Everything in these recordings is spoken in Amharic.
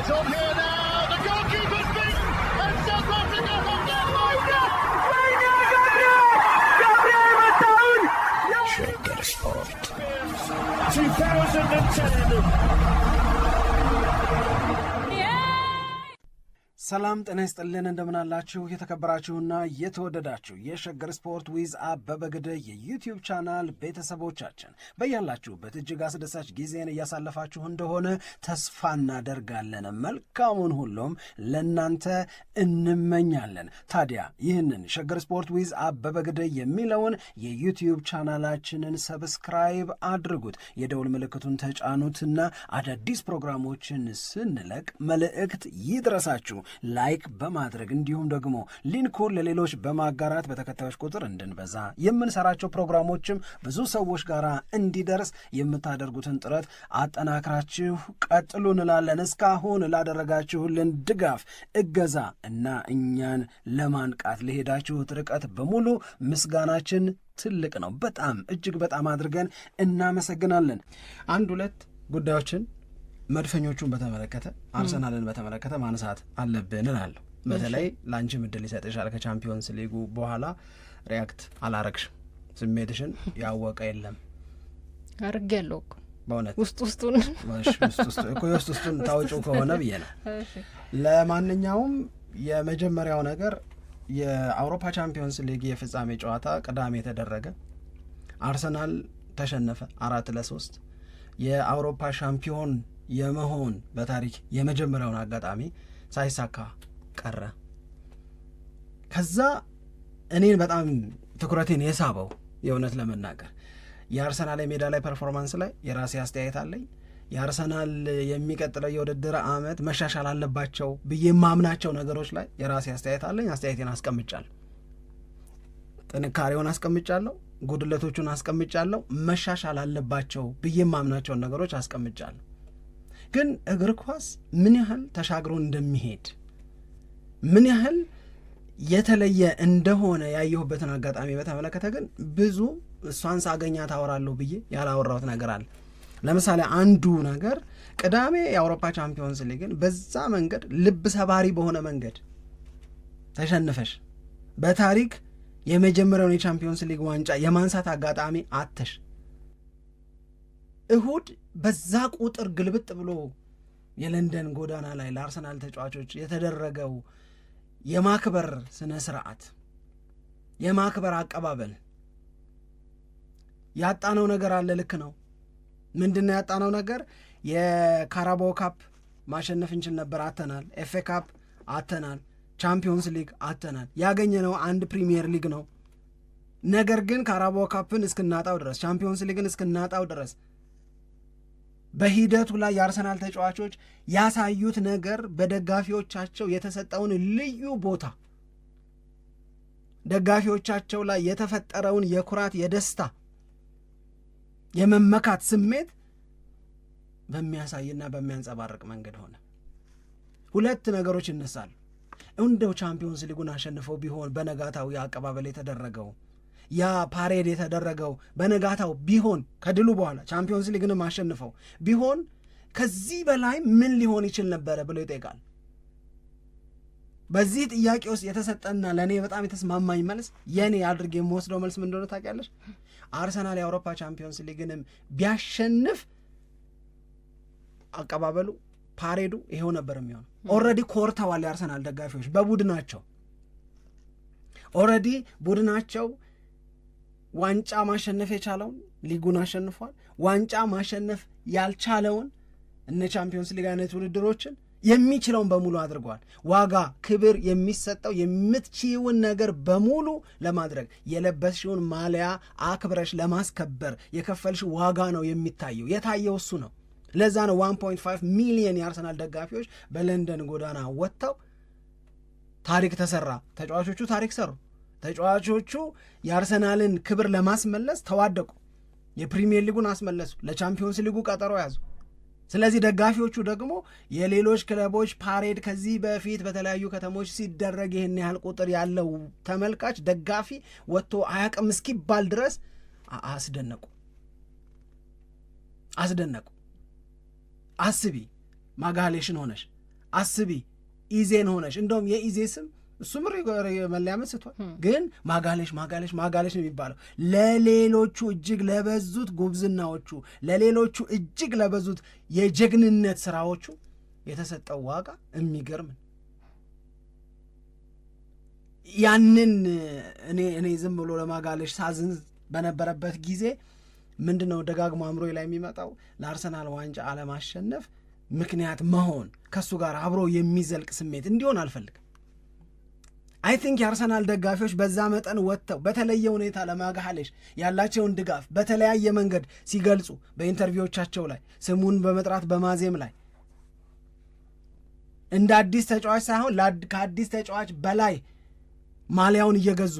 It's on here now. The goalkeeper's beaten, and South Africa have got Shaker Sport 2010. ሰላም ጤና ይስጥልን እንደምናላችሁ የተከበራችሁና የተወደዳችሁ የሸገር ስፖርት ዊዝ አበበ ግደይ የዩቲዩብ ቻናል ቤተሰቦቻችን በያላችሁበት እጅግ አስደሳች ጊዜን እያሳለፋችሁ እንደሆነ ተስፋ እናደርጋለን። መልካሙን ሁሉም ለናንተ እንመኛለን። ታዲያ ይህንን ሸገር ስፖርት ዊዝ አበበ ግደይ የሚለውን የዩቲዩብ ቻናላችንን ሰብስክራይብ አድርጉት፣ የደውል ምልክቱን ተጫኑትና አዳዲስ ፕሮግራሞችን ስንለቅ መልእክት ይድረሳችሁ። ላይክ በማድረግ እንዲሁም ደግሞ ሊንኩን ለሌሎች በማጋራት በተከታዮች ቁጥር እንድንበዛ የምንሰራቸው ፕሮግራሞችም ብዙ ሰዎች ጋር እንዲደርስ የምታደርጉትን ጥረት አጠናክራችሁ ቀጥሉ እንላለን። እስካሁን ላደረጋችሁልን ድጋፍ፣ እገዛ እና እኛን ለማንቃት ለሄዳችሁት ርቀት በሙሉ ምስጋናችን ትልቅ ነው። በጣም እጅግ በጣም አድርገን እናመሰግናለን። አንድ ሁለት ጉዳዮችን መድፈኞቹን በተመለከተ አርሰናልን በተመለከተ ማንሳት አለብን እላለሁ። በተለይ ለአንቺ ምድል ይሰጥሻል። ከቻምፒዮንስ ሊጉ በኋላ ሪያክት አላረግሽም። ስሜትሽን ያወቀ የለም። አርግ ያለው በእውነት ውስጡን ታውጪው ከሆነ ብዬ ነው። ለማንኛውም የመጀመሪያው ነገር የአውሮፓ ቻምፒዮንስ ሊግ የፍጻሜ ጨዋታ ቅዳሜ የተደረገ፣ አርሰናል ተሸነፈ 4-3። የአውሮፓ ሻምፒዮን የመሆን በታሪክ የመጀመሪያውን አጋጣሚ ሳይሳካ ቀረ። ከዛ እኔን በጣም ትኩረቴን የሳበው የእውነት ለመናገር የአርሰናል የሜዳ ላይ ፐርፎርማንስ ላይ የራሴ አስተያየት አለኝ። የአርሰናል የሚቀጥለው የውድድር ዓመት መሻሻል አለባቸው ብዬ የማምናቸው ነገሮች ላይ የራሴ አስተያየት አለኝ። አስተያየቴን አስቀምጫለሁ። ጥንካሬውን አስቀምጫለሁ፣ ጉድለቶቹን አስቀምጫለሁ፣ መሻሻል አለባቸው ብዬ የማምናቸውን ነገሮች አስቀምጫለሁ። ግን እግር ኳስ ምን ያህል ተሻግሮ እንደሚሄድ ምን ያህል የተለየ እንደሆነ ያየሁበትን አጋጣሚ በተመለከተ ግን ብዙ እሷን ሳገኛት አወራለሁ ብዬ ያላወራሁት ነገር አለ። ለምሳሌ አንዱ ነገር ቅዳሜ የአውሮፓ ቻምፒዮንስ ሊግን በዛ መንገድ ልብ ሰባሪ በሆነ መንገድ ተሸንፈሽ በታሪክ የመጀመሪያውን የቻምፒዮንስ ሊግ ዋንጫ የማንሳት አጋጣሚ አተሽ እሁድ በዛ ቁጥር ግልብጥ ብሎ የለንደን ጎዳና ላይ ለአርሰናል ተጫዋቾች የተደረገው የማክበር ስነ ስርዓት፣ የማክበር አቀባበል ያጣነው ነገር አለ። ልክ ነው። ምንድነው ያጣነው ነገር? የካራባኦ ካፕ ማሸነፍ እንችል ነበር፣ አተናል። ኤፍኤ ካፕ አተናል። ቻምፒዮንስ ሊግ አተናል። ያገኘነው አንድ ፕሪሚየር ሊግ ነው። ነገር ግን ካራባኦ ካፕን እስክናጣው ድረስ፣ ቻምፒዮንስ ሊግን እስክናጣው ድረስ በሂደቱ ላይ የአርሰናል ተጫዋቾች ያሳዩት ነገር፣ በደጋፊዎቻቸው የተሰጠውን ልዩ ቦታ፣ ደጋፊዎቻቸው ላይ የተፈጠረውን የኩራት፣ የደስታ፣ የመመካት ስሜት በሚያሳይና በሚያንጸባርቅ መንገድ ሆነ። ሁለት ነገሮች ይነሳሉ። እንደው ቻምፒዮንስ ሊጉን አሸንፈው ቢሆን በነጋታው የአቀባበል የተደረገው ያ ፓሬድ የተደረገው በነጋታው ቢሆን ከድሉ በኋላ ቻምፒዮንስ ሊግንም አሸንፈው ቢሆን ከዚህ በላይ ምን ሊሆን ይችል ነበረ ብሎ ይጠይቃል። በዚህ ጥያቄ ውስጥ የተሰጠና ለእኔ በጣም የተስማማኝ መልስ፣ የኔ አድርጌ የምወስደው መልስ ምን እንደሆነ ታውቂያለሽ? አርሰናል የአውሮፓ ቻምፒዮንስ ሊግንም ቢያሸንፍ አቀባበሉ፣ ፓሬዱ ይሄው ነበር የሚሆነው። ኦልሬዲ ኮርተዋል የአርሰናል ደጋፊዎች በቡድናቸው። ኦልሬዲ ቡድናቸው ዋንጫ ማሸነፍ የቻለውን ሊጉን አሸንፏል። ዋንጫ ማሸነፍ ያልቻለውን እነ ቻምፒዮንስ ሊግ አይነት ውድድሮችን የሚችለውን በሙሉ አድርጓል። ዋጋ፣ ክብር የሚሰጠው የምትችይውን ነገር በሙሉ ለማድረግ የለበስሽውን ማሊያ አክብረሽ ለማስከበር የከፈልሽ ዋጋ ነው የሚታየው። የታየው እሱ ነው። ለዛ ነው 1.5 ሚሊዮን የአርሰናል ደጋፊዎች በለንደን ጎዳና ወጥተው ታሪክ ተሰራ። ተጫዋቾቹ ታሪክ ሰሩ። ተጫዋቾቹ የአርሰናልን ክብር ለማስመለስ ተዋደቁ። የፕሪሚየር ሊጉን አስመለሱ። ለቻምፒዮንስ ሊጉ ቀጠሮ ያዙ። ስለዚህ ደጋፊዎቹ ደግሞ የሌሎች ክለቦች ፓሬድ ከዚህ በፊት በተለያዩ ከተሞች ሲደረግ ይህን ያህል ቁጥር ያለው ተመልካች ደጋፊ ወጥቶ አያቅም እስኪባል ድረስ አስደነቁ። አስቢ ማጋሌሽን ሆነሽ አስቢ ኢዜን ሆነሽ እንደውም የኢዜ ስም እሱም መለያ መስቷል። ግን ማጋለሽ ነው የሚባለው ለሌሎቹ እጅግ ለበዙት ጉብዝናዎቹ፣ ለሌሎቹ እጅግ ለበዙት የጀግንነት ስራዎቹ የተሰጠው ዋጋ የሚገርም። ያንን እኔ ዝም ብሎ ለማጋለሽ ሳዝን በነበረበት ጊዜ ምንድነው ደጋግሞ አእምሮ ላይ የሚመጣው ለአርሰናል ዋንጫ አለማሸነፍ ምክንያት መሆን ከሱ ጋር አብሮ የሚዘልቅ ስሜት እንዲሆን አልፈልግም። አይ ቲንክ የአርሰናል ደጋፊዎች በዛ መጠን ወጥተው በተለየ ሁኔታ ለማጋለሽ ያላቸውን ድጋፍ በተለያየ መንገድ ሲገልጹ በኢንተርቪዎቻቸው ላይ ስሙን በመጥራት በማዜም ላይ እንደ አዲስ ተጫዋች ሳይሆን ከአዲስ ተጫዋች በላይ ማሊያውን እየገዙ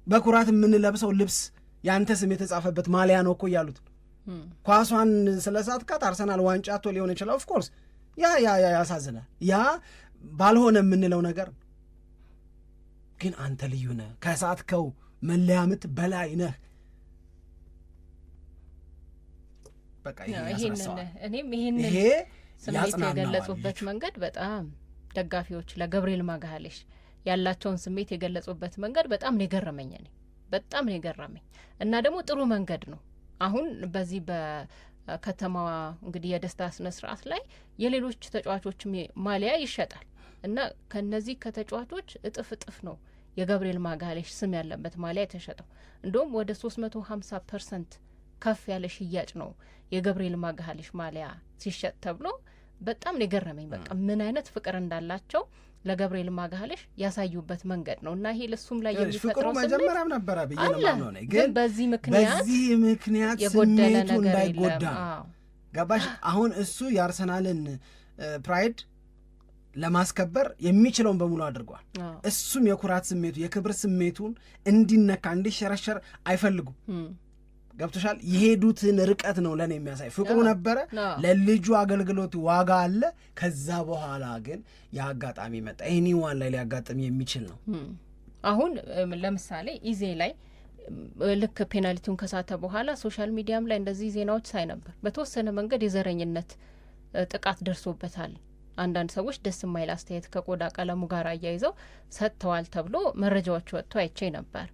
በኩራት የምንለብሰው ልብስ ያንተ ስም የተጻፈበት ማሊያ ነው እኮ እያሉት ኳሷን ስለሳትካት አርሰናል ዋንጫ አቶ ሊሆን ይችላል። ኦፍኮርስ ያ ያሳዝናል። ያ ባልሆነ የምንለው ነገር ግን አንተ ልዩ ነህ፣ ከሳትከው መለያ ምት በላይ ነህ። በቃ ይሄ ስሜት የገለጹበት መንገድ በጣም ደጋፊዎች ለገብርኤል ማጋሌሽ ያላቸውን ስሜት የገለጹበት መንገድ በጣም ነው የገረመኝ። በጣም ነው የገረመኝ እና ደግሞ ጥሩ መንገድ ነው። አሁን በዚህ በከተማዋ እንግዲህ የደስታ ስነ ስርዓት ላይ የሌሎች ተጫዋቾች ማሊያ ይሸጣል እና ከነዚህ ከተጫዋቾች እጥፍ ነው የገብርኤል ማጋሌሽ ስም ያለበት ማሊያ የተሸጠው። እንደውም ወደ 350% ከፍ ያለ ሽያጭ ነው የገብርኤል ማጋሌሽ ማሊያ ሲሸጥ ተብሎ በጣም ነው የገረመኝ። በቃ ምን አይነት ፍቅር እንዳላቸው ለገብርኤል ማጋሌሽ ያሳዩበት መንገድ ነው እና ይሄ ለሱም ላይ የሚፈጥረው ስሜት መጀመሪያም ነበረ በየለማው ነው። ግን በዚህ ምክንያት የጎደለ ነገር እንዳይጎዳ ገባሽ? አሁን እሱ የአርሰናልን ፕራይድ ለማስከበር የሚችለውን በሙሉ አድርጓል። እሱም የኩራት ስሜቱ የክብር ስሜቱን እንዲነካ እንዲሸረሸር አይፈልጉም። ገብቶሻል? የሄዱትን ርቀት ነው ለእኔ የሚያሳይ። ፍቅሩ ነበረ፣ ለልጁ አገልግሎት ዋጋ አለ። ከዛ በኋላ ግን የአጋጣሚ መጣ። ኤኒዋን ላይ ሊያጋጥም የሚችል ነው። አሁን ለምሳሌ ኢዜ ላይ ልክ ፔናልቲውን ከሳተ በኋላ ሶሻል ሚዲያም ላይ እንደዚህ ዜናዎች ሳይ ነበር። በተወሰነ መንገድ የዘረኝነት ጥቃት ደርሶበታል። አንዳንድ ሰዎች ደስ የማይል አስተያየት ከቆዳ ቀለሙ ጋር አያይዘው ሰጥተዋል ተብሎ መረጃዎች ወጥቶ አይቼ ነበር።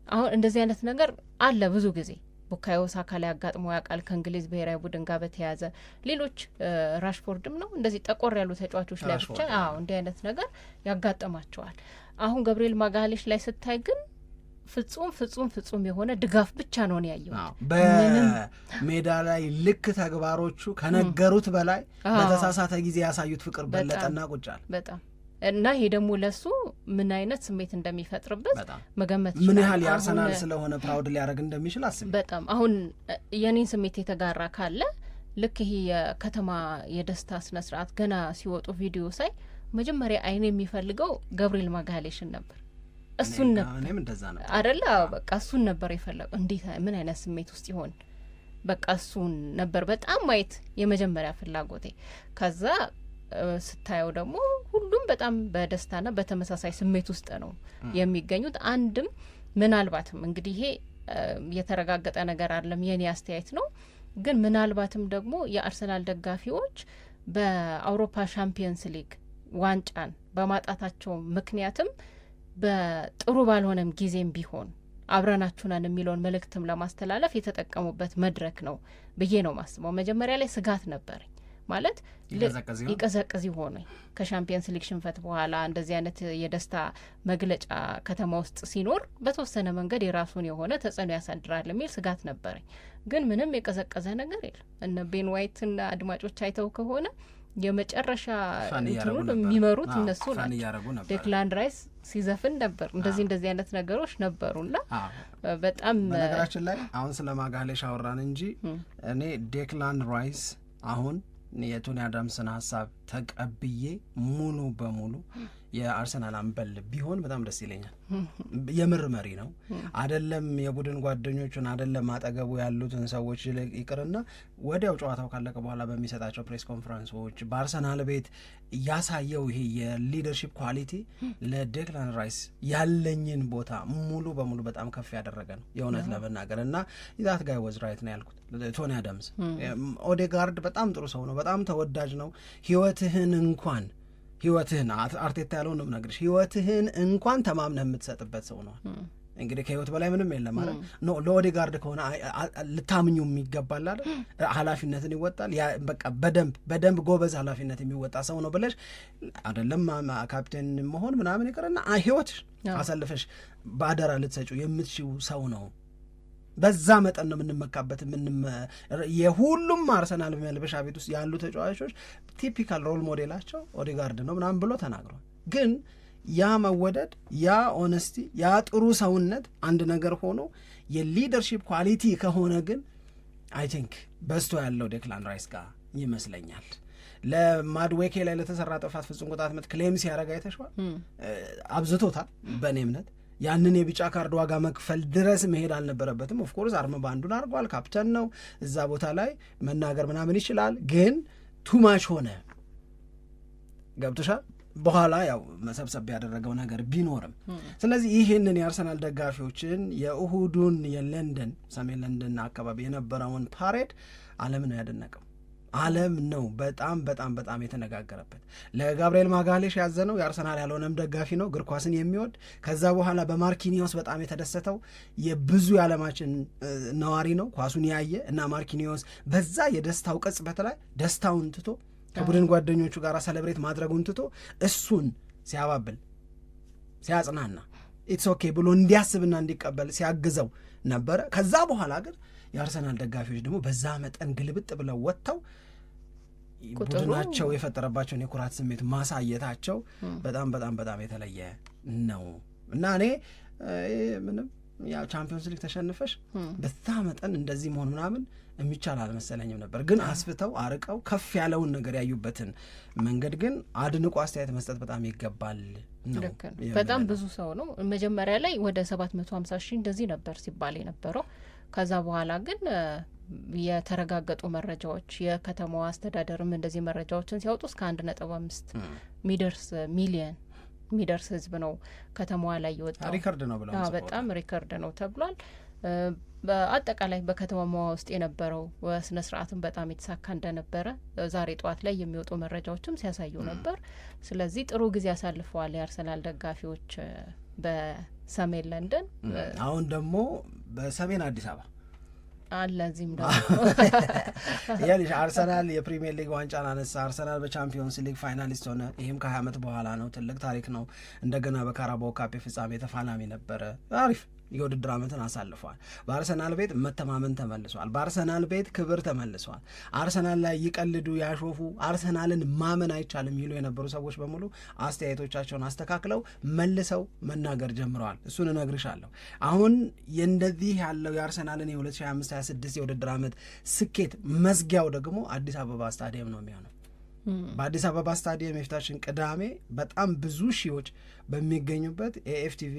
አሁን እንደዚህ አይነት ነገር አለ ብዙ ጊዜ ቡካዮ ሳካ ላይ አጋጥሞ ያውቃል ከእንግሊዝ ብሔራዊ ቡድን ጋር በተያያዘ ሌሎች ራሽፎርድም ነው እንደዚህ ጠቆር ያሉ ተጫዋቾች ላይ ብቻ እንዲህ አይነት ነገር ያጋጥማቸዋል። አሁን ገብርኤል ማጋሌሽ ላይ ስታይ ግን ፍጹም የሆነ ድጋፍ ብቻ ነው ያየው። በሜዳ ላይ ልክ ተግባሮቹ ከነገሩት በላይ በተሳሳተ ጊዜ ያሳዩት ፍቅር በለጠና ቁጫል በጣም እና ይሄ ደግሞ ለሱ ምን አይነት ስሜት እንደሚፈጥርበት መገመት ምን ያህል የአርሰናል ስለሆነ ፕራውድ ሊያደርግ እንደሚችል አስብ። በጣም አሁን የኔን ስሜት የተጋራ ካለ ልክ ይሄ የከተማ የደስታ ስነ ስርዓት ገና ሲወጡ ቪዲዮ ሳይ መጀመሪያ አይኔ የሚፈልገው ገብርኤል ማጋሌሽን ነበር። እሱን ነበር አይደለ? በቃ እሱን ነበር የፈለገው። እንዴት ምን አይነት ስሜት ውስጥ ይሆን? በቃ እሱን ነበር በጣም ማየት የመጀመሪያ ፍላጎቴ። ከዛ ስታየው ደግሞ ሁሉም በጣም በደስታና በተመሳሳይ ስሜት ውስጥ ነው የሚገኙት። አንድም ምናልባትም እንግዲህ ይሄ የተረጋገጠ ነገር አይደለም የኔ አስተያየት ነው፣ ግን ምናልባትም ደግሞ የአርሰናል ደጋፊዎች በአውሮፓ ሻምፒየንስ ሊግ ዋንጫን በማጣታቸው ምክንያትም በጥሩ ባልሆነም ጊዜም ቢሆን አብረናችሁ ነን የሚለውን መልእክትም ለማስተላለፍ የተጠቀሙበት መድረክ ነው ብዬ ነው ማስበው። መጀመሪያ ላይ ስጋት ነበረኝ ማለት ይቀዘቅዝ ይሆን ከሻምፒየንስ ሊግ ሽንፈት በኋላ እንደዚህ አይነት የደስታ መግለጫ ከተማ ውስጥ ሲኖር በተወሰነ መንገድ የራሱን የሆነ ተጽዕኖ ያሳድራል የሚል ስጋት ነበረኝ። ግን ምንም የቀዘቀዘ ነገር የለም። እነ ቤን ዋይትና አድማጮች አይተው ከሆነ የመጨረሻ እንትኑን የሚመሩት እነሱ ናቸው። ዴክላን ራይስ ሲዘፍን ነበር። እንደዚህ አይነት ነገሮች ነበሩና በጣም በነገራችን ላይ አሁን ስለ ማጋሌሽ አወራን እንጂ እኔ ዴክላን ራይስ አሁን የቶኒ አዳምስን ሀሳብ ተቀብዬ ሙሉ በሙሉ የአርሰናል አምበል ቢሆን በጣም ደስ ይለኛል። የምር መሪ ነው አይደለም፣ የቡድን ጓደኞቹን አይደለም አጠገቡ ያሉትን ሰዎች ይቅርና ወዲያው ጨዋታው ካለቀ በኋላ በሚሰጣቸው ፕሬስ ኮንፈረንሶች በአርሰናል ቤት ያሳየው ይሄ የሊደርሺፕ ኳሊቲ ለዴክላን ራይስ ያለኝን ቦታ ሙሉ በሙሉ በጣም ከፍ ያደረገ ነው የእውነት ለመናገር እና ዛት ጋይ ወዝ ራይት ነው ያልኩት። ቶኒ አዳምስ ኦዴጋርድ በጣም ጥሩ ሰው ነው፣ በጣም ተወዳጅ ነው። ህይወትህን አርቴታ ያለውን ነው የምነግርሽ፣ ህይወትህን እንኳን ተማምነህ የምትሰጥበት ሰው ነው። እንግዲህ ከህይወት በላይ ምንም የለም ማለት ነው። ለኦዴጋርድ ከሆነ ልታምኙም ይገባል አይደል? ኃላፊነትን ይወጣል። በቃ በደንብ ጎበዝ ኃላፊነት የሚወጣ ሰው ነው ብለሽ አይደለም ካፕቴን መሆን ምናምን ይቅርና ህይወትሽ አሳልፈሽ በአደራ ልትሰጪው የምትችው ሰው ነው። በዛ መጠን ነው የምንመካበት። የሁሉም አርሰናል መልበሻ ቤት ውስጥ ያሉ ተጫዋቾች ቲፒካል ሮል ሞዴላቸው ኦዴጋርድ ነው ምናምን ብሎ ተናግሯል። ግን ያ መወደድ፣ ያ ኦነስቲ፣ ያ ጥሩ ሰውነት አንድ ነገር ሆኖ የሊደርሺፕ ኳሊቲ ከሆነ ግን አይ ቲንክ በስቶ ያለው ዴክላን ራይስ ጋር ይመስለኛል። ለማድዌኬ ላይ ለተሰራ ጥፋት ፍጹም ቅጣት ምት ክሌም ሲያደርግ አይተሽዋል። አብዝቶታል በእኔ እምነት። ያንን የቢጫ ካርድ ዋጋ መክፈል ድረስ መሄድ አልነበረበትም። ኦፍኮርስ አርም ባንዱን አድርጓል፣ ካፕተን ነው፣ እዛ ቦታ ላይ መናገር ምናምን ይችላል። ግን ቱማች ሆነ። ገብቶሻል? በኋላ ያው መሰብሰብ ያደረገው ነገር ቢኖርም ስለዚህ ይህንን የአርሰናል ደጋፊዎችን የእሁዱን የለንደን ሰሜን ለንደን አካባቢ የነበረውን ፓሬድ ዓለም ነው ያደነቀው። ዓለም ነው በጣም በጣም በጣም የተነጋገረበት። ለጋብርኤል ማጋሌሽ ያዘነው የአርሰናል ያልሆነም ደጋፊ ነው፣ እግር ኳስን የሚወድ ከዛ በኋላ በማርኪኒዮስ በጣም የተደሰተው የብዙ የዓለማችን ነዋሪ ነው፣ ኳሱን ያየ እና ማርኪኒዮስ በዛ የደስታው ቅጽበት ላይ ደስታውን ትቶ ከቡድን ጓደኞቹ ጋር ሰለብሬት ማድረጉን ትቶ እሱን ሲያባብል ሲያጽናና ኢትስ ኦኬ ብሎ እንዲያስብና እንዲቀበል ሲያግዘው ነበረ። ከዛ በኋላ ግን የአርሰናል ደጋፊዎች ደግሞ በዛ መጠን ግልብጥ ብለው ወጥተው ቡድናቸው የፈጠረባቸውን የኩራት ስሜት ማሳየታቸው በጣም በጣም በጣም የተለየ ነው እና እኔ ምንም ያው ቻምፒዮንስ ሊግ ተሸንፈሽ በዛ መጠን እንደዚህ መሆን ምናምን የሚቻል አልመሰለኝም ነበር። ግን አስፍተው አርቀው ከፍ ያለውን ነገር ያዩበትን መንገድ ግን አድንቆ አስተያየት መስጠት በጣም ይገባል ነው። በጣም ብዙ ሰው ነው መጀመሪያ ላይ ወደ 750 ሺህ እንደዚህ ነበር ሲባል የነበረው። ከዛ በኋላ ግን የተረጋገጡ መረጃዎች የከተማዋ አስተዳደርም እንደዚህ መረጃዎችን ሲያወጡ እስከ 1.5 ሚሊዮን ሚደርስ ህዝብ ነው ከተማዋ ላይ የወጣው። ሪከርድ ነው ብለው በጣም ሪከርድ ነው ተብሏል። በአጠቃላይ በከተማዋ ውስጥ የነበረው ስነ ስርዓትም በጣም የተሳካ እንደነበረ ዛሬ ጠዋት ላይ የሚወጡ መረጃዎችም ሲያሳዩ ነበር። ስለዚህ ጥሩ ጊዜ አሳልፈዋል የአርሰናል ደጋፊዎች በሰሜን ለንደን። አሁን ደግሞ በሰሜን አዲስ አበባ አለዚህም ደግሞ ያለሽ አርሰናል የፕሪሚየር ሊግ ዋንጫን አነሳ። አርሰናል በቻምፒዮንስ ሊግ ፋይናሊስት ሆነ። ይህም ከ20 ዓመት በኋላ ነው። ትልቅ ታሪክ ነው። እንደገና በካራባኦ ካፕ ፍጻሜ ተፋላሚ ነበረ። አሪፍ የውድድር ዓመትን አሳልፈዋል። በአርሰናል ቤት መተማመን ተመልሷል። በአርሰናል ቤት ክብር ተመልሷል። አርሰናል ላይ ይቀልዱ ያሾፉ አርሰናልን ማመን አይቻልም ይሉ የነበሩ ሰዎች በሙሉ አስተያየቶቻቸውን አስተካክለው መልሰው መናገር ጀምረዋል። እሱን እነግርሻለሁ። አሁን እንደዚህ ያለው የአርሰናልን የ2025/26 የውድድር ዓመት ስኬት መዝጊያው ደግሞ አዲስ አበባ ስታዲየም ነው የሚሆነው። በአዲስ አበባ ስታዲየም የፊታችን ቅዳሜ በጣም ብዙ ሺዎች በሚገኙበት ኤኤፍቲቪ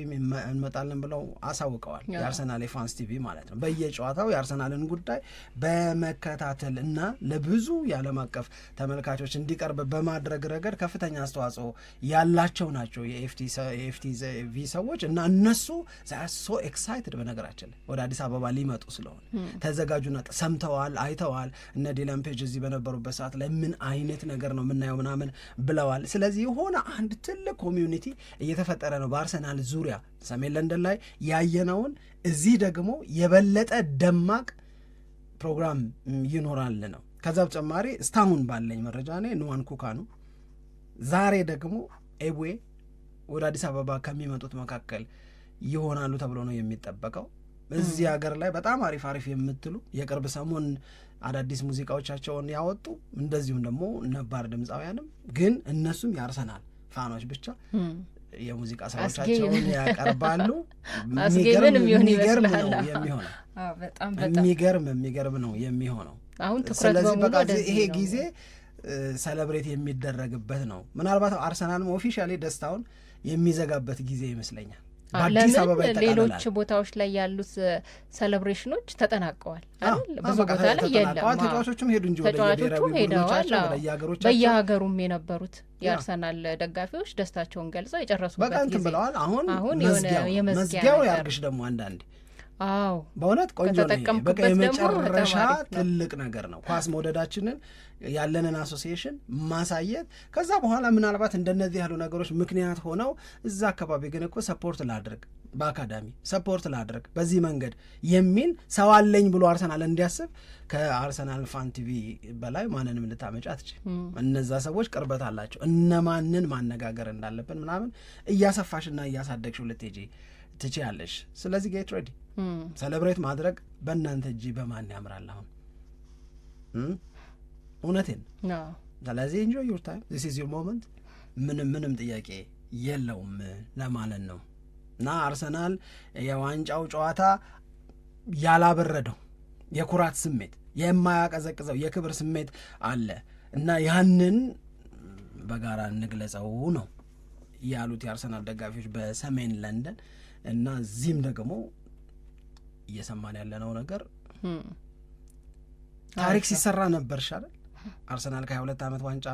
እንመጣለን ብለው አሳውቀዋል። የአርሰናል የፋንስ ቲቪ ማለት ነው። በየጨዋታው የአርሰናልን ጉዳይ በመከታተል እና ለብዙ የዓለም አቀፍ ተመልካቾች እንዲቀርብ በማድረግ ረገድ ከፍተኛ አስተዋጽኦ ያላቸው ናቸው የኤኤፍቲቪ ሰዎች እና እነሱ ሶ ኤክሳይትድ በነገራችን ላይ ወደ አዲስ አበባ ሊመጡ ስለሆነ ተዘጋጁና ሰምተዋል፣ አይተዋል። እነ ዲላን ፔጅ እዚህ በነበሩበት ሰዓት ላይ ምን አይነት ነገር ነው የምናየው ምናምን ብለዋል። ስለዚህ የሆነ አንድ ትልቅ ኮሚዩኒቲ እየተፈጠረ ነው በአርሰናል ዙሪያ። ሰሜን ለንደን ላይ ያየነውን እዚህ ደግሞ የበለጠ ደማቅ ፕሮግራም ይኖራል ነው። ከዛ በተጨማሪ እስካሁን ባለኝ መረጃ ንዋን ኩካኑ ዛሬ ደግሞ ኤቡዌ ወደ አዲስ አበባ ከሚመጡት መካከል ይሆናሉ ተብሎ ነው የሚጠበቀው። እዚህ ሀገር ላይ በጣም አሪፍ አሪፍ የምትሉ የቅርብ ሰሞን አዳዲስ ሙዚቃዎቻቸውን ያወጡ እንደዚሁም ደግሞ ነባር ድምፃውያንም ግን እነሱም የአርሰናል ፋኖች ብቻ የሙዚቃ ስራዎቻቸውን ያቀርባሉ። የሚገርም ነው የሚሆነው። አሁን ትኩረት በሙሉ ይሄ ጊዜ ሰለብሬት የሚደረግበት ነው። ምናልባት አርሰናልም ኦፊሻሊ ደስታውን የሚዘጋበት ጊዜ ይመስለኛል። በአዲስ አበባ ሌሎች ቦታዎች ላይ ያሉት ሴሌብሬሽኖች ተጠናቀዋል አይደል? ብዙ ቦታ ላይ የለም። ተጫዋቾቹም ሄዱ እንጂ ተጫዋቾቹም ሄደዋል። በየሀገሩም የነበሩት የአርሰናል ደጋፊዎች ደስታቸውን ገልጸው የጨረሱበት ጊዜ ብለዋል። አሁን መዝጊያው ያርግሽ ደግሞ አንዳንዴ በእውነት ቆንጆ ነው። በቃ የመጨረሻ ትልቅ ነገር ነው ኳስ መውደዳችንን ያለንን አሶሲዬሽን ማሳየት። ከዛ በኋላ ምናልባት እንደነዚህ ያሉ ነገሮች ምክንያት ሆነው እዛ አካባቢ ግን እኮ ሰፖርት ላድርግ፣ በአካዳሚ ሰፖርት ላድርግ በዚህ መንገድ የሚል ሰው አለኝ ብሎ አርሰናል እንዲያስብ ከአርሰናል ፋን ቲቪ በላይ ማንንም ልታመጫ ትችል። እነዛ ሰዎች ቅርበት አላቸው። እነማንን ማነጋገር እንዳለብን ምናምን እያሰፋሽና እያሳደግሽው ልትሄጂ ትችያለሽ። ስለዚህ ጌት ሬዲ ሴሌብሬት ማድረግ በእናንተ እጅ በማን ያምራል? አሁን እውነቴን። ስለዚህ ኢንጆይ ዩር ታይም ዚስ ኢዝ ዩር ሞመንት። ምንም ጥያቄ የለውም ለማለት ነው። እና አርሰናል የዋንጫው ጨዋታ ያላበረደው የኩራት ስሜት የማያቀዘቅዘው የክብር ስሜት አለ እና ያንን በጋራ እንግለጸው ነው ያሉት የአርሰናል ደጋፊዎች በሰሜን ለንደን። እና እዚህም ደግሞ እየሰማን ያለነው ነገር ታሪክ ሲሰራ ነበር ሻለል አርሰናል ከ22 ዓመት ዋንጫ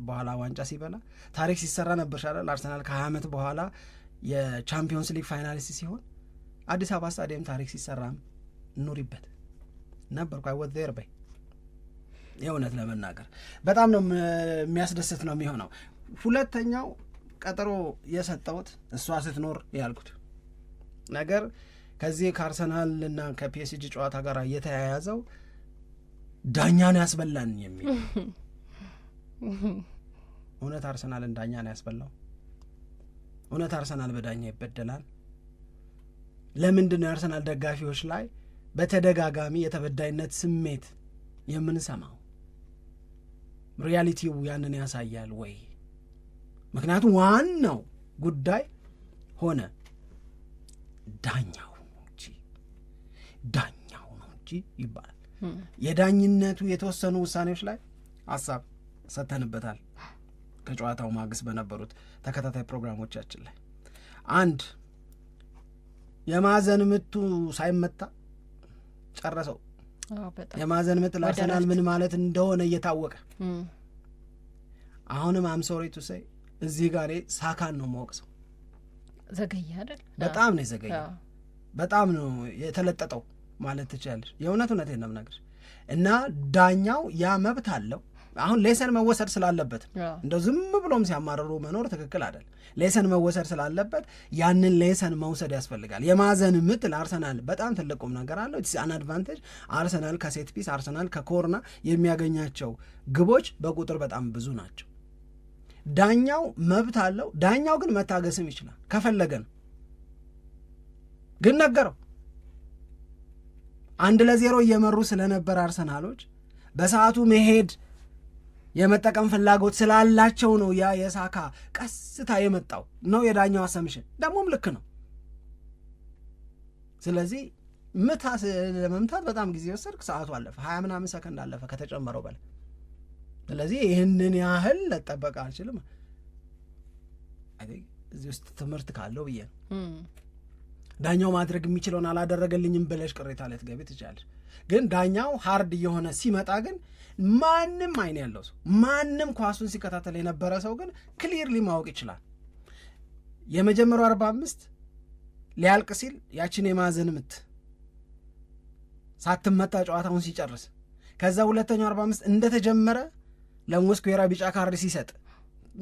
በኋላ ዋንጫ ሲበላ ታሪክ ሲሰራ ነበር ሻለል አርሰናል ከ20 ዓመት በኋላ የቻምፒዮንስ ሊግ ፋይናሊስት ሲሆን አዲስ አበባ ስታዲየም ታሪክ ሲሰራም ኑሪበት ነበር። ኳይ ወት ዜር በይ የእውነት ለመናገር በጣም ነው የሚያስደስት ነው የሚሆነው። ሁለተኛው ቀጠሮ የሰጠሁት እሷ ስትኖር ያልኩት ነገር ከዚህ ከአርሰናል እና ከፒኤስጂ ጨዋታ ጋር እየተያያዘው ዳኛን ያስበላን የሚል እውነት አርሰናልን ዳኛን ያስበላው? እውነት አርሰናል በዳኛ ይበደላል? ለምንድን ነው የአርሰናል ደጋፊዎች ላይ በተደጋጋሚ የተበዳይነት ስሜት የምንሰማው? ሪያሊቲው ያንን ያሳያል ወይ? ምክንያቱም ዋናው ጉዳይ ሆነ ዳኛው ነው እንጂ ይባላል። የዳኝነቱ የተወሰኑ ውሳኔዎች ላይ ሀሳብ ሰተንበታል ከጨዋታው ማግስት በነበሩት ተከታታይ ፕሮግራሞቻችን ላይ። አንድ የማዕዘን ምቱ ሳይመታ ጨረሰው። የማዕዘን ምት ለአርሰናል ምን ማለት እንደሆነ እየታወቀ አሁንም አምሶሪ ቱ ሴይ እዚህ ጋር ሳካን ነው መወቅሰው። ዘገየ አይደል? በጣም ነው የዘገየ፣ በጣም ነው የተለጠጠው ማለት ትችላለች። የእውነቴን ነው የምነግርሽ። እና ዳኛው ያ መብት አለው። አሁን ሌሰን መወሰድ ስላለበት እንደው ዝም ብሎም ሲያማረሩ መኖር ትክክል አይደል። ሌሰን መወሰድ ስላለበት ያንን ሌሰን መውሰድ ያስፈልጋል። የማዕዘን ምት ለአርሰናል በጣም ትልቁም ነገር አለው። ኢትስ አን አድቫንቴጅ። አርሰናል ከሴት ፒስ፣ አርሰናል ከኮርና የሚያገኛቸው ግቦች በቁጥር በጣም ብዙ ናቸው። ዳኛው መብት አለው። ዳኛው ግን መታገስም ይችላል ከፈለገ ነው። ግን ነገረው 1-0 እየመሩ ስለነበር አርሰናሎች በሰዓቱ መሄድ የመጠቀም ፍላጎት ስላላቸው ነው ያ የሳካ ቀስታ የመጣው ነው የዳኛው አሰምሽን። ደግሞም ልክ ነው። ስለዚህ ለመምታት በጣም ጊዜ ወሰድክ፣ ሰዓቱ አለፈ፣ 20 ምናምን ሰከንድ አለፈ ከተጨመረው በላይ። ስለዚህ ይህንን ያህል ለጠበቅ አልችልም። እዚህ ውስጥ ትምህርት ካለው ብዬ ነው። ዳኛው ማድረግ የሚችለውን አላደረገልኝም ብለሽ ቅሬታ ላይ ትገቢ ትችላለሽ። ግን ዳኛው ሃርድ እየሆነ ሲመጣ ግን ማንም አይን ያለው ሰው ማንም ኳሱን ሲከታተል የነበረ ሰው ግን ክሊርሊ ማወቅ ይችላል። የመጀመሪያው 45 ሊያልቅ ሲል ያችን የማዕዘን ምት ሳትመታ ጨዋታውን ሲጨርስ ከዛ ሁለተኛው 45 እንደተጀመረ ለሞስኩዌራ ቢጫ ካርድ ሲሰጥ፣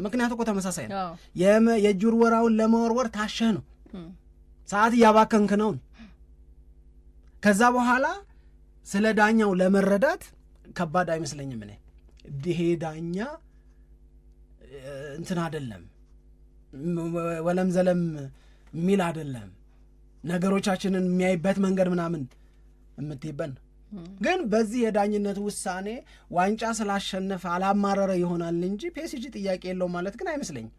ምክንያቱ እኮ ተመሳሳይ ነው። የእጅ ውርወራውን ለመወርወር ታሸህ ነው፣ ሰዓት እያባከንክ ነው። ከዛ በኋላ ስለ ዳኛው ለመረዳት ከባድ አይመስለኝም። እኔ ይሄ ዳኛ እንትን አይደለም፣ ወለም ዘለም የሚል አይደለም፣ ነገሮቻችንን የሚያይበት መንገድ ምናምን የምትይበን ግን በዚህ የዳኝነት ውሳኔ ዋንጫ ስላሸነፈ አላማረረ ይሆናል እንጂ ፒኤስጂ ጥያቄ የለው ማለት ግን አይመስለኝም።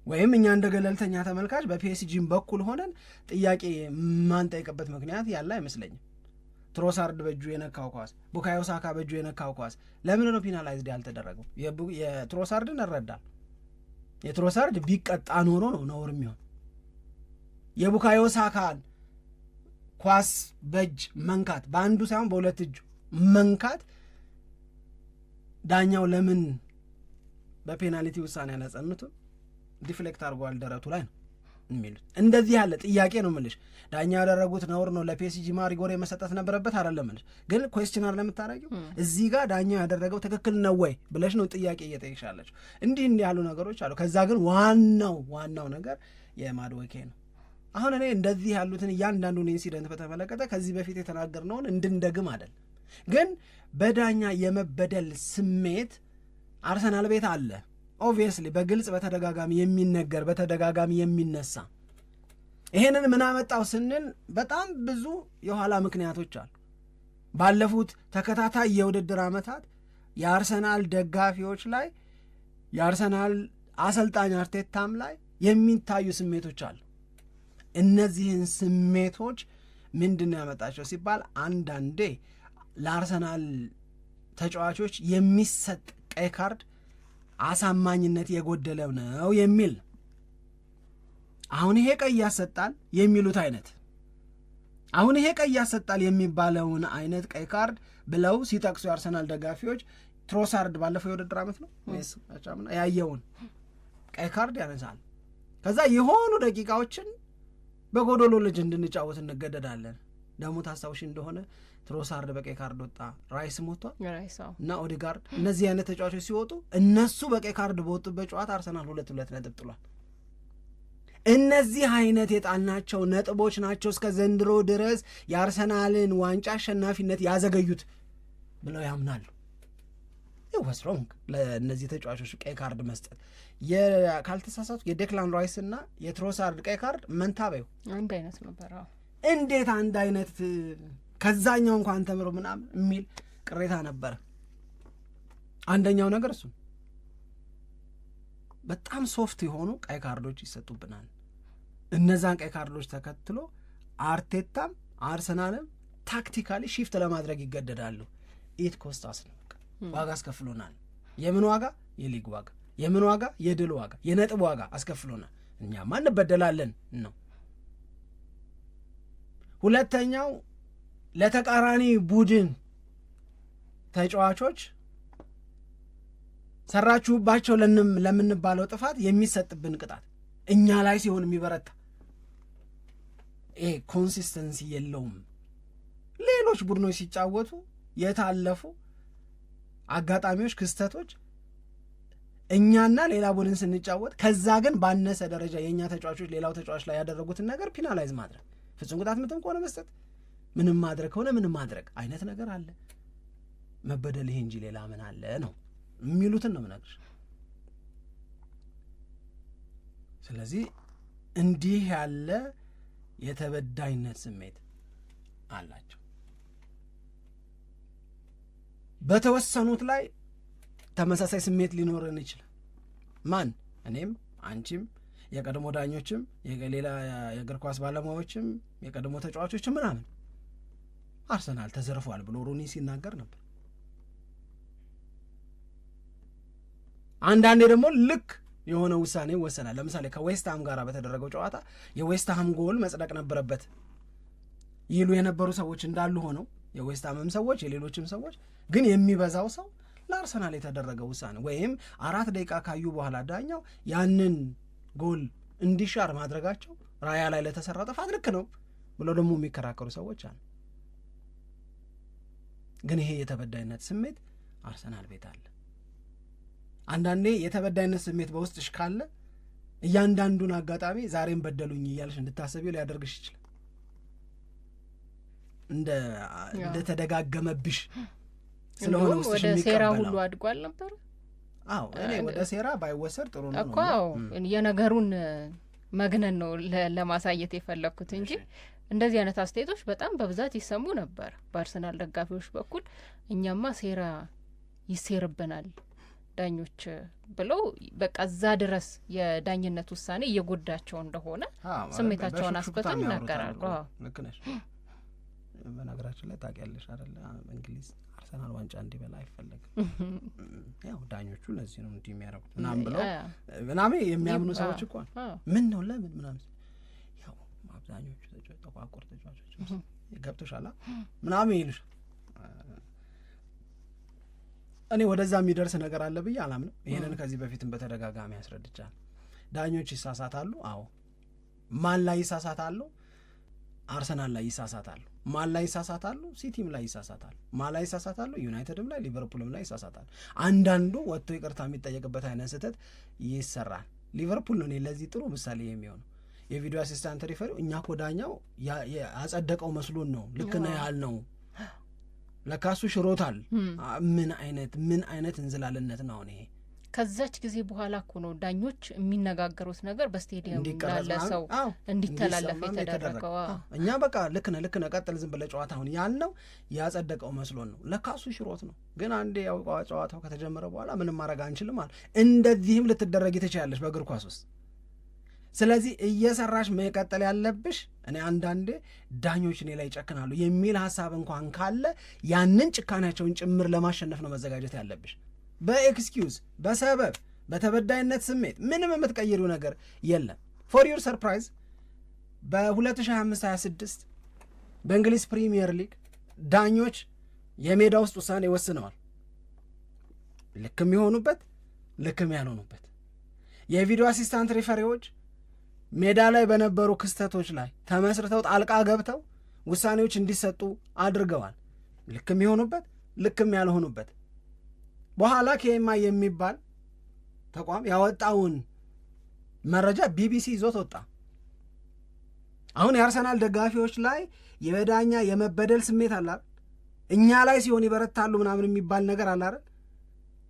ወይም እኛ እንደ ገለልተኛ ተመልካች በፒኤስጂም በኩል ሆነን ጥያቄ ማንጠይቅበት ምክንያት ያለ አይመስለኝም። ትሮሳርድ በእጁ የነካው ኳስ፣ ቡካዮ ሳካ በእጁ የነካው ኳስ ለምን ነው ፒናላይዝድ ያልተደረገው? የትሮሳርድን እረዳል። የትሮሳርድ ቢቀጣ ኖሮ ነው ነውር የሚሆን። የቡካዮ ሳካን ኳስ በእጅ መንካት፣ በአንዱ ሳይሆን በሁለት እጁ መንካት ዳኛው ለምን በፔናልቲ ውሳኔ ያላጸኑትም? ዲፍሌክት አድርጓል ደረቱ ላይ ነው የሚሉት። እንደዚህ ያለ ጥያቄ ነው የምልሽ። ዳኛ ያደረጉት ነውር ነው ለፒኤስጂ ማሪጎሬ መሰጠት ነበረበት አይደለም እልሽ። ግን ኩዌስችነር ለምታረጊው እዚህ ጋር ዳኛ ያደረገው ትክክል ነው ወይ ብለሽ ነው ጥያቄ እየጠየቅሻለች። እንዲህ ያሉ ነገሮች አሉ። ከዛ ግን ዋናው ነገር የማድዌኬ ነው። አሁን እኔ እንደዚህ ያሉትን እያንዳንዱን ኢንሲደንት በተመለከተ ከዚህ በፊት የተናገርነውን እንድንደግም አይደል፣ ግን በዳኛ የመበደል ስሜት አርሰናል ቤት አለ። ኦብቪየስሊ በግልጽ በተደጋጋሚ የሚነገር በተደጋጋሚ የሚነሳ። ይሄንን ምን አመጣው ስንል በጣም ብዙ የኋላ ምክንያቶች አሉ። ባለፉት ተከታታይ የውድድር ዓመታት የአርሰናል ደጋፊዎች ላይ የአርሰናል አሰልጣኝ አርቴታም ላይ የሚታዩ ስሜቶች አሉ። እነዚህን ስሜቶች ምንድን ነው ያመጣቸው ሲባል አንዳንዴ ለአርሰናል ተጫዋቾች የሚሰጥ ቀይ ካርድ አሳማኝነት የጎደለው ነው የሚል አሁን ይሄ ቀይ ያሰጣል የሚሉት አይነት አሁን ይሄ ቀይ ያሰጣል የሚባለውን አይነት ቀይ ካርድ ብለው ሲጠቅሱ የአርሰናል ደጋፊዎች ትሮሳርድ ባለፈው የውድድር ዓመት ነው ወይስ አቻምና ያየውን ቀይ ካርድ ያነሳል። ከዛ የሆኑ ደቂቃዎችን በጎዶሎ ልጅ እንድንጫወት እንገደዳለን። ደግሞ ታስታውሽ እንደሆነ ትሮሳርድ በቀይ ካርድ ወጣ፣ ራይስ ሞቷል እና ኦዴጋርድ፣ እነዚህ አይነት ተጫዋቾች ሲወጡ እነሱ በቀይ ካርድ በወጡበት ጨዋታ አርሰናል 2-2 ነጥብ ጥሏል። እነዚህ አይነት የጣልናቸው ነጥቦች ናቸው እስከ ዘንድሮ ድረስ የአርሰናልን ዋንጫ አሸናፊነት ያዘገዩት ብለው ያምናሉ። ይወስ ሮንግ ለእነዚህ ተጫዋቾች ቀይ ካርድ መስጠት። ካልተሳሳቱ የዴክላን ራይስ እና የትሮሳርድ ቀይ ካርድ መንታበዩ አንድ አይነት ነበር። እንዴት አንድ አይነት ከዛኛው እንኳን ተምሮ ምናምን የሚል ቅሬታ ነበረ። አንደኛው ነገር እሱ በጣም ሶፍት የሆኑ ቀይ ካርዶች ይሰጡብናል። እነዛን ቀይ ካርዶች ተከትሎ አርቴታም አርሰናልም ታክቲካሊ ሺፍት ለማድረግ ይገደዳሉ። ኢት ኮስታስ ነው፣ ዋጋ አስከፍሎናል። የምን ዋጋ? የሊግ ዋጋ። የምን ዋጋ? የድል ዋጋ፣ የነጥብ ዋጋ አስከፍሎናል። እኛማ እንበደላለን ነው። ሁለተኛው ለተቃራኒ ቡድን ተጫዋቾች ሰራችሁባቸው ለምንባለው ጥፋት የሚሰጥብን ቅጣት እኛ ላይ ሲሆን የሚበረታ ኮንሲስተንሲ የለውም። ሌሎች ቡድኖች ሲጫወቱ የታለፉ አጋጣሚዎች፣ ክስተቶች እኛና ሌላ ቡድን ስንጫወት ከዛ ግን ባነሰ ደረጃ የእኛ ተጫዋቾች ሌላው ተጫዋች ላይ ያደረጉትን ነገር ፒናላይዝ ማድረግ፣ ፍጹም ቅጣት ምትም ከሆነ መስጠት፣ ምንም ማድረግ ከሆነ ምንም ማድረግ አይነት ነገር አለ። መበደል ይሄ እንጂ ሌላ ምን አለ ነው የሚሉትን ነው የምነግርሽ። ስለዚህ እንዲህ ያለ የተበዳይነት ስሜት አላቸው። በተወሰኑት ላይ ተመሳሳይ ስሜት ሊኖረን ይችላል። ማን? እኔም፣ አንቺም፣ የቀድሞ ዳኞችም፣ የሌላ የእግር ኳስ ባለሙያዎችም፣ የቀድሞ ተጫዋቾችም ምናምን አርሰናል ተዘርፏል ብሎ ሩኒ ሲናገር ነበር። አንዳንዴ ደግሞ ልክ የሆነ ውሳኔ ይወሰናል። ለምሳሌ ከዌስትሃም ጋር በተደረገው ጨዋታ የዌስትሃም ጎል መጽደቅ ነበረበት ይሉ የነበሩ ሰዎች እንዳሉ ሆነው የዌስትሃምም ሰዎች የሌሎችም ሰዎች ግን የሚበዛው ሰው ለአርሰናል የተደረገ ውሳኔ ወይም 4 ደቂቃ ካዩ በኋላ ዳኛው ያንን ጎል እንዲሻር ማድረጋቸው ራያ ላይ ለተሰራ ጥፋት ልክ ነው ብለው ደግሞ የሚከራከሩ ሰዎች አሉ። ግን ይሄ የተበዳይነት ስሜት አርሰናል ቤት አለ። አንዳንዴ የተበዳይነት ስሜት በውስጥሽ ካለ እያንዳንዱን አጋጣሚ ዛሬም በደሉኝ እያልሽ እንድታሰቢው ሊያደርግሽ ይችላል። እንደ ተደጋገመብሽ ስለሆነ ውስጥሽ የሚቀበለው ወደ ሴራ ሁሉ አድጓል ነበር። አዎ እኔ ወደ ሴራ ባይወሰድ ጥሩ ነው እኮ የነገሩን መግነን ነው ለማሳየት የፈለኩት እንጂ እንደዚህ አይነት አስተያየቶች በጣም በብዛት ይሰሙ ነበር በአርሰናል ደጋፊዎች በኩል። እኛማ ሴራ ይሴርብናል ዳኞች ብለው በቃ እዛ ድረስ የዳኝነት ውሳኔ እየጎዳቸው እንደሆነ ስሜታቸውን አስፈተው ይናገራሉ። ልክ ነሽ። በነገራችን ላይ ታውቂያለሽ አይደል እንግሊዝ አርሰናል ዋንጫ እንዲበላ አይፈልግም። ያው ዳኞቹ ለዚህ ነው እንዲህ የሚያደርጉት ምናምን ብለው ምናምን የሚያምኑ ሰዎች እኮ ምን ነው ለምን ምናምን ያው አብዛኞቹ ተቋቁር ተጫዋቾች ገብቶሻል ምናምን ይሉሽ። እኔ ወደዛ የሚደርስ ነገር አለ ብዬ አላምንም። ይሄንን ከዚህ በፊትም በተደጋጋሚ ያስረድቻለሁ። ዳኞች ይሳሳታሉ። አዎ ማን ላይ ይሳሳታሉ? አርሰናል ላይ ይሳሳታሉ። ማን ላይ ይሳሳታሉ? ሲቲም ላይ ይሳሳታሉ። ማን ላይ ይሳሳታሉ? ዩናይትድም ላይ ሊቨርፑልም ላይ ይሳሳታሉ። አንዳንዱ ወጥቶ ይቅርታ የሚጠየቅበት አይነት ስህተት ይሰራል። ሊቨርፑል ነው እኔ ለዚህ ጥሩ ምሳሌ የሚሆነው። የቪዲዮ አሲስታንት ሪፈሪ እኛ እኮ ዳኛው ያጸደቀው መስሎን ነው ልክ ነው ያልነው ለካሱ ሽሮታል። ምን አይነት እንዝላልነት ነው ይሄ? ከዛች ጊዜ በኋላ እኮ ነው ዳኞች የሚነጋገሩት ነገር በስቴዲየም ላለ ሰው እንዲተላለፍ የተደረገው። እኛ በቃ ልክ ነህ ቀጥል ዝም ብለህ ጨዋታውን ያልነው ያጸደቀው መስሎን ነው ለካሱ ሽሮት ነው። ግን አንዴ ያው ጨዋታው ከተጀመረ በኋላ ምንም ማድረግ አንችልም ማለት እንደዚህም ልትደረግ ትችያለሽ በእግር ኳስ ውስጥ። ስለዚህ እየሰራሽ መቀጠል ያለብሽ እኔ አንዳንዴ ዳኞች እኔ ላይ ይጨክናሉ የሚል ሀሳብ እንኳን ካለ ያንን ጭካኔያቸውን ጭምር ለማሸነፍ ነው መዘጋጀት ያለብሽ። በኤክስኪውዝ በሰበብ በተበዳይነት ስሜት ምንም የምትቀይሪው ነገር የለም። ፎር ዩር ሰርፕራይዝ በ2025-26 በእንግሊዝ ፕሪሚየር ሊግ ዳኞች የሜዳ ውስጥ ውሳኔ ወስነዋል። ልክም የሆኑበት ልክም ያልሆኑበት። የቪዲዮ አሲስታንት ሪፈሪዎች ሜዳ ላይ በነበሩ ክስተቶች ላይ ተመስርተው ጣልቃ ገብተው ውሳኔዎች እንዲሰጡ አድርገዋል። ልክም የሆኑበት ልክም ያልሆኑበት። በኋላ ኬማ የሚባል ተቋም ያወጣውን መረጃ ቢቢሲ ይዞት ወጣ። አሁን የአርሰናል ደጋፊዎች ላይ የዳኛ የመበደል ስሜት አላል፣ እኛ ላይ ሲሆን ይበረታሉ ምናምን የሚባል ነገር አላል።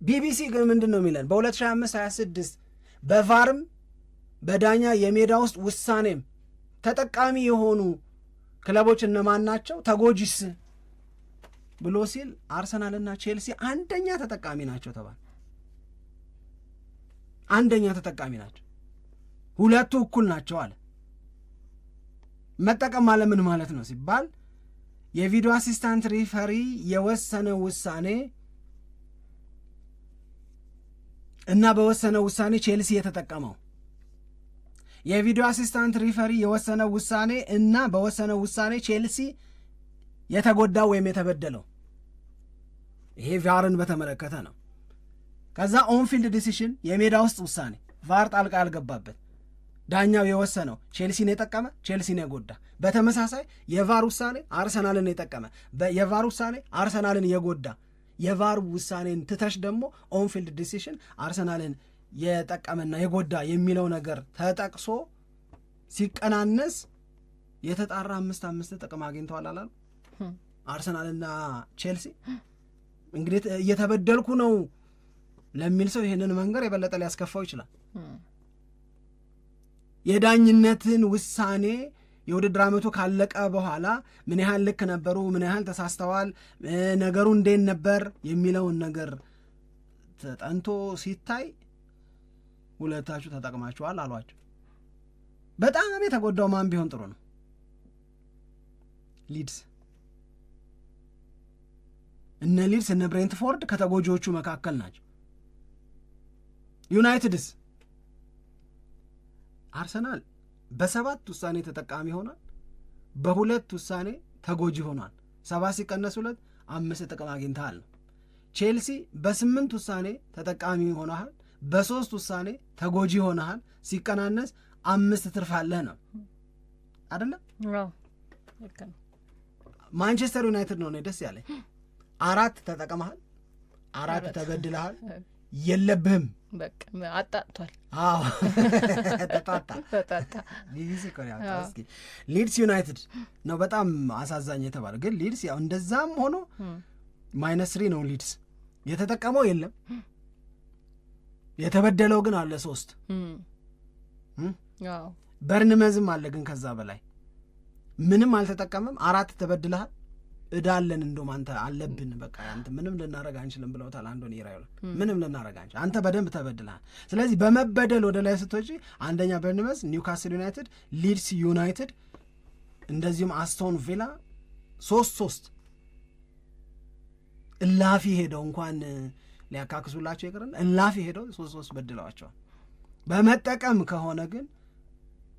ቢቢሲ ግን ምንድን ነው የሚለን? በ2025-26 በቫርም በዳኛ የሜዳ ውስጥ ውሳኔም ተጠቃሚ የሆኑ ክለቦች እነማን ናቸው ተጎጂስ ብሎ ሲል አርሰናልና ቼልሲ አንደኛ ተጠቃሚ ናቸው ተባለ። አንደኛ ተጠቃሚ ናቸው፣ ሁለቱ እኩል ናቸው አለ። መጠቀም ማለት ምን ማለት ነው ሲባል የቪዲዮ አሲስታንት ሪፈሪ የወሰነ ውሳኔ እና በወሰነ ውሳኔ ቼልሲ የተጠቀመው፣ የቪዲዮ አሲስታንት ሪፈሪ የወሰነ ውሳኔ እና በወሰነ ውሳኔ ቼልሲ የተጎዳው ወይም የተበደለው። ይሄ ቫርን በተመለከተ ነው። ከዛ ኦንፊልድ ዲሲሽን የሜዳ ውስጥ ውሳኔ ቫር ጣልቃ ያልገባበት ዳኛው የወሰነው ቼልሲን የጠቀመ ቼልሲን የጎዳ። በተመሳሳይ የቫር ውሳኔ አርሰናልን የጠቀመ የቫር ውሳኔ አርሰናልን የጎዳ። የቫር ውሳኔን ትተሽ ደግሞ ኦንፊልድ ዲሲሽን አርሰናልን የጠቀመና የጎዳ የሚለው ነገር ተጠቅሶ ሲቀናነስ የተጣራ 5-5 ጥቅም አግኝተዋል አላሉ አርሰናልና ቼልሲ። እንግዲህ እየተበደልኩ ነው ለሚል ሰው ይህንን መንገር የበለጠ ሊያስከፋው ይችላል። የዳኝነትን ውሳኔ የውድድር ዓመቱ ካለቀ በኋላ ምን ያህል ልክ ነበሩ፣ ምን ያህል ተሳስተዋል፣ ነገሩ እንዴት ነበር የሚለውን ነገር ተጠንቶ ሲታይ ሁለታችሁ ተጠቅማችኋል አሏቸው። በጣም የተጎዳው ማን ቢሆን ጥሩ ነው? ሊድስ። እነ ሊድስ እነ ብሬንትፎርድ ከተጎጂዎቹ መካከል ናቸው። ዩናይትድስ? አርሰናል በ7 ውሳኔ ተጠቃሚ ሆኗል፣ በ2 ውሳኔ ተጎጂ ሆኗል። 7 ሲቀነስ 2 5 ጥቅም አግኝተሃል ነው። ቼልሲ በ8 ውሳኔ ተጠቃሚ ሆኗል፣ በ3 ውሳኔ ተጎጂ ሆነሃል፣ ሲቀናነስ 5 ትርፋለህ ነው አይደለም? ማንቸስተር ዩናይትድ ነው ደስ ያለኝ። 4 ተጠቅመሃል፣ 4 ተበድለሃል፣ የለብህም በቃ አጣጥቷል። አዎ ተጣጣ። ሊድስ ዩናይትድ ነው በጣም አሳዛኝ የተባለ። ግን ሊድስ ያው እንደዛም ሆኖ -3 ነው ሊድስ። የተጠቀመው የለም፣ የተበደለው ግን አለ 3። በርንመዝም አለ ግን ከዛ በላይ ምንም አልተጠቀመም። 4 ተበድለሃል፣ እዳለን እንደውም አንተ አለብን በቃ አንተ ምንም ልናረግ አንችልም ብለውታል። አንዶኒ ኢራዮላ ምንም ልናረግ አንችል፣ አንተ በደንብ ተበድለሃል። ስለዚህ በመበደል ወደ ላይ ስትወጪ አንደኛ በርንመዝ፣ ኒውካስል ዩናይትድ፣ ሊድስ ዩናይትድ እንደዚሁም አስቶን ቪላ 3-3 እላፊ ሄደው እንኳን ሊያካክሱላቸው ይቅርና እላፊ ሄደው 3-3 በድለዋቸዋል። በመጠቀም ከሆነ ግን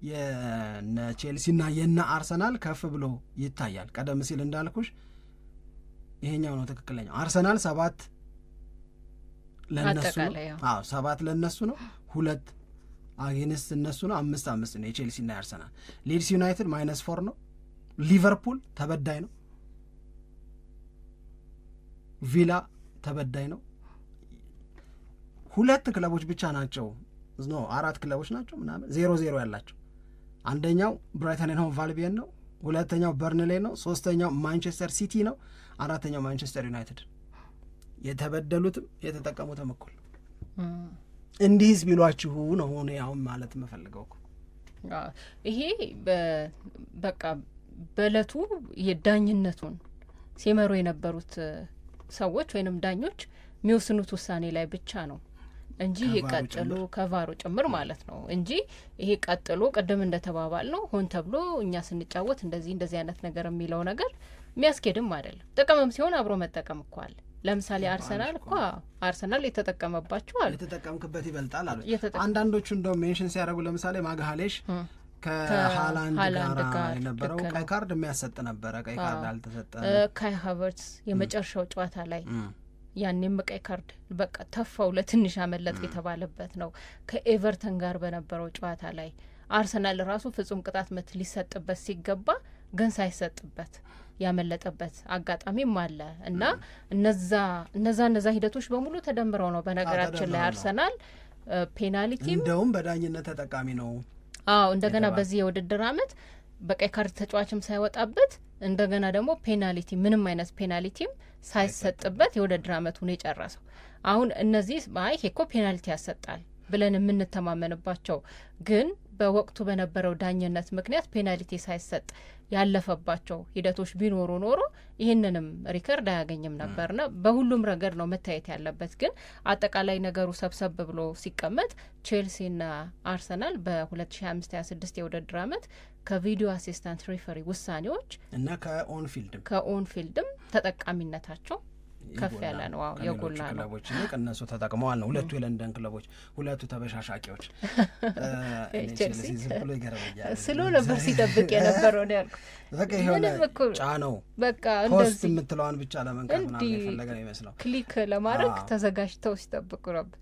የነ ቼልሲና የነ አርሰናል ከፍ ብሎ ይታያል። ቀደም ሲል እንዳልኩሽ ይሄኛው ነው ትክክለኛው። አርሰናል 7 ለነሱ ነው። 7 ለነሱ ነው፣ 2 አጌንስት እነሱ ነው፣ 5-5 ነው የቼልሲና የአርሰናል። ሊድስ ዩናይትድ -4 ነው። ሊቨርፑል ተበዳይ ነው። ቪላ ተበዳይ ነው። 2 ክለቦች ብቻ ናቸው 4 ክለቦች ናቸው ምናምን 0-0 ያላቸው። አንደኛው ብራይተን ኤንድ ሆቭ አልቢየን ነው፣ ሁለተኛው በርንሌ ነው፣ ሶስተኛው ማንቸስተር ሲቲ ነው፣ አራተኛው ማንቸስተር ዩናይትድ። የተበደሉትም የተጠቀሙትም እኩል። እንዲህስ ቢሏችሁ ነው ሆነ አሁን ማለት የምፈልገው እኮ ይሄ በቃ በእለቱ የዳኝነቱን ሲመሩ የነበሩት ሰዎች ወይንም ዳኞች የሚወስኑት ውሳኔ ላይ ብቻ ነው እንጂ ይሄ ቀጥሎ ከቫሩ ጭምር ማለት ነው እንጂ ይሄ ቀጥሎ ቅድም እንደተባባል ነው ሆን ተብሎ እኛ ስንጫወት እንደዚህ አይነት ነገር የሚለው ነገር የሚያስኬድም አይደለም። ጥቅምም ሲሆን አብሮ መጠቀም እኮ አለ። ለምሳሌ አርሰናል የተጠቀመባቸው አለ። የተጠቀምክበት ይበልጣል አሉ አንዳንዶቹ። እንደው ሜንሽን ሲያደርጉ ለምሳሌ ማግሃሌሽ ከሃላንድ ጋር የነበረው ቀይ ካርድ የሚያሰጥ ነበረ። ቀይ ካርድ አልተሰጠም። ካይ ሃቨርትስ የመጨረሻው ጨዋታ ላይ ያኔም ቀይ ካርድ በቃ ተፋው ለትንሽ አመለጥ የተባለበት ነው። ከኤቨርተን ጋር በነበረው ጨዋታ ላይ አርሰናል ራሱ ፍጹም ቅጣት ምት ሊሰጥበት ሲገባ ግን ሳይሰጥበት ያመለጠበት አጋጣሚም አለ እና እነዛ ሂደቶች በሙሉ ተደምረው ነው በነገራችን ላይ አርሰናል ፔናልቲም እንደውም በዳኝነት ተጠቃሚ ነው። እንደገና በዚህ የውድድር አመት በቀይ ካርድ ተጫዋችም ሳይወጣበት እንደገና ደግሞ ፔናልቲ ምንም አይነት ፔናልቲም ሳይሰጥበት የውድድር አመቱን የጨረሰው። አሁን እነዚህ ሄኮ ፔናልቲ ያሰጣል ብለን የምንተማመንባቸው ግን በወቅቱ በነበረው ዳኝነት ምክንያት ፔናልቲ ሳይሰጥ ያለፈባቸው ሂደቶች ቢኖሩ ኖሮ ይህንንም ሪከርድ አያገኝም ነበርና በሁሉም ረገድ ነው መታየት ያለበት። ግን አጠቃላይ ነገሩ ሰብሰብ ብሎ ሲቀመጥ ቼልሲና አርሰናል በ2025/26 የውድድር አመት ከቪዲዮ አሲስታንት ሪፈሪ ውሳኔዎች እና ከኦንፊልድም ተጠቃሚነታቸው ከፍ ያለ ነው። የጎላ ነው። ክለቦች እነሱ ተጠቅመዋል ነው። 2 የለንደን ክለቦች 2 ተበሻሻቂዎች ቼልሲ ዝም ብሎ ይገርመኛል ስሎ ነበር ሲጠብቅ የነበረው ነው ያልኩት። በቃ ይሄን ጫነው በቃ እንደዚህ የምትለዋን ብቻ ለመንካት ምናምን የፈለገ ነው ይመስለው ክሊክ ለማድረግ ተዘጋጅተው ሲጠብቁ ነበር።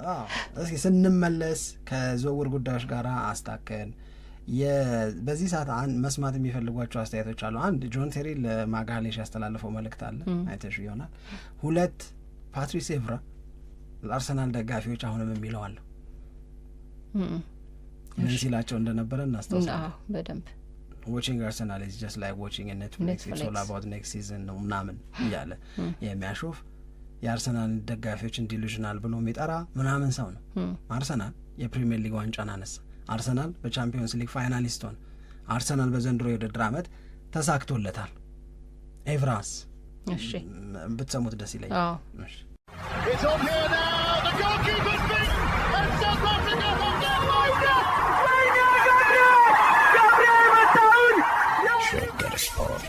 እስኪ ስንመለስ ከዝውውር ጉዳዮች ጋር አስታከል በዚህ ሰዓት መስማት የሚፈልጓቸው አስተያየቶች አሉ። 1 ጆን ቴሪ ለማጋሌሽ ያስተላለፈው መልእክት አለ አይተሽ ይሆናል። 2 ፓትሪስ ኤቭራ ለአርሰናል ደጋፊዎች አሁንም የሚለው አለ ምን ሲላቸው እንደነበረ እናስታውሳለን በደንብ watching Arsenal is just like watching a Netflix. It's all about next season ነው ምናምን እያለ የሚያሾፍ የአርሰናል ደጋፊዎችን ዲሉዥናል ብሎ የሚጠራ ምናምን ሰው ነው። አርሰናል የፕሪሚየር ሊግ ዋንጫን አነሳ። አርሰናል በቻምፒዮንስ ሊግ ፋይናሊስት ሆነ። አርሰናል በዘንድሮ የውድድር ዓመት ተሳክቶለታል። ኤቭራስ ብትሰሙት ደስ ይለኛል። It's on here now. The goalkeeper's beaten and South Africa have Shaker Sport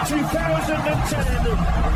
2010